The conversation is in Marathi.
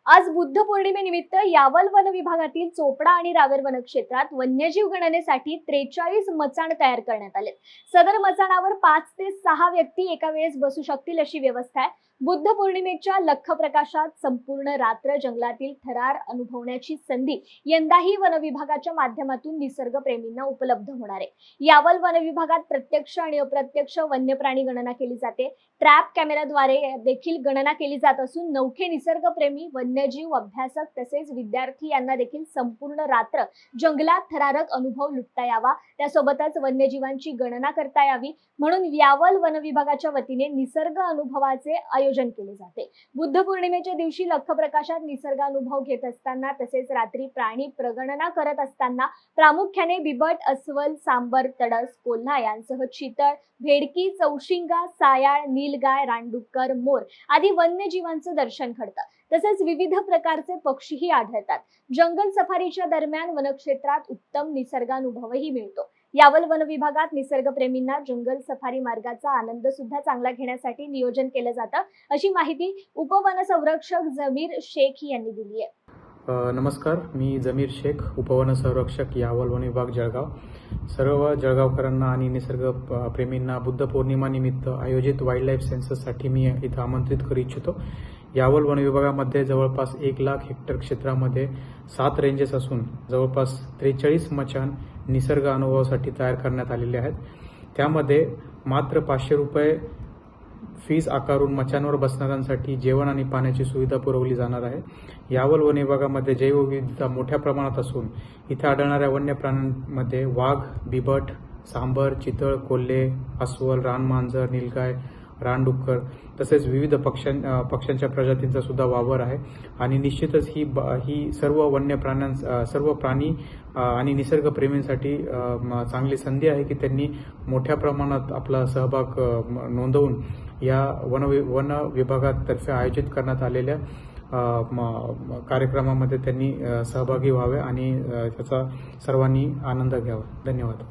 आज बुद्ध पौर्णिमेनिमित्त यावल वन विभागातील चोपडा आणि रावेर वनक्षेत्रात वन्यजीव गणनेसाठी 43 मचाण तयार करण्यात आले। सदर मचाणावर 5 ते 6 व्यक्ती एका वेळेस बसू शकतील अशी व्यवस्था आहे। बुद्ध पौर्णिमेच्या लख प्रकाशात संपूर्ण रात्र जंगलातील थरार अनुभवण्याची संधी यंदाही वन विभागाच्या माध्यमातून निसर्गप्रेमींना उपलब्ध होणार आहे। यावल वन विभागात प्रत्यक्ष आणि अप्रत्यक्ष वन्य प्राणी गणना केली जाते। ट्रॅप कॅमेराद्वारे देखील गणना केली जात असून नौखे निसर्गप्रेमी, वन्यजीव अभ्यासक तसेच विद्यार्थी यांना देखील संपूर्ण रात्र जंगलात थरारक अनुभव लुटता यावा, त्यासोबतच वन्यजीवांची गणना करता यावी म्हणून यावल वन विभागाच्या वतीने निसर्ग अनुभवाचे आयोजन केले जाते। बुद्ध पौर्णिमेच्या दिवशी लख प्रकाशात निसर्गानुभव घेत असताना तसेच रात्री प्राणी प्रगणना करत असताना प्रामुख्याने बिबट, अस्वल, सांबर, तडस, कोल्हा यांसह चितळ, भेडकी, चौशिंगा, सायाळ, नीलगाय, रानडुक्कर, मोर आदी वन्यजीवांचं दर्शन घडतं। तसेच विविध प्रकारचे पक्षीही आढळतात। जंगल सफारीच्या दरम्यान वनक्षेत्रात उत्तम निसर्गानुभवही मिळतो। यावल वन विभागात निसर्गप्रेमींना जंगल सफारी मार्गाचा आनंद सुद्धा चांगला घेण्यासाठी नियोजन केलं जातं, अशी माहिती उपवनसंरक्षक जमीर शेख यांनी दिली आहे। नमस्कार, मी जमीर शेख, उपवनसंरक्षक यावल वन विभाग जळगाव। सर्व जळगावकरांना आणि निसर्ग प्रेमींना बुद्ध पौर्णिमा निमित्त आयोजित वाईल्ड लाईफ सेन्सससाठी मी इथं आमंत्रित करू इच्छितो। यावल वन विभागामध्ये जवळपास 1 लाख हेक्टर क्षेत्रामध्ये 7 रेंजेस असून जवळपास 43 मचाण निसर्ग अनुभवासाठी तयार करण्यात आलेले आहेत। त्यामध्ये मात्र 500 रुपये फीस आकारून मचाणवर बसणाऱ्यांसाठी जेवण आणि पाण्याची सुविधा पुरवली जाणार आहे। यावल वन विभागामध्ये जैवविविधता मोठ्या प्रमाणात असून इथे आढळणाऱ्या वन्य प्राण्यांमध्ये वाघ, बिबट, सांबर, चितळ, कोल्हे, अस्वल, रानमांजर, नीलगाय, रानडुक्कर तसेच विविध पक्ष्यांच्या प्रजातींचा सुद्धा वावर आहे। आणि निश्चितच ही सर्व प्राणी आणि निसर्गप्रेमींसाठी चांगली संधी आहे की त्यांनी मोठ्या प्रमाणात आपला सहभाग नोंदवून या वन विभागातर्फे आयोजित करण्यात आलेल्या कार्यक्रमामध्ये त्यांनी सहभागी व्हावे आणि त्याचा सर्वांनी आनंद घ्यावा। धन्यवाद।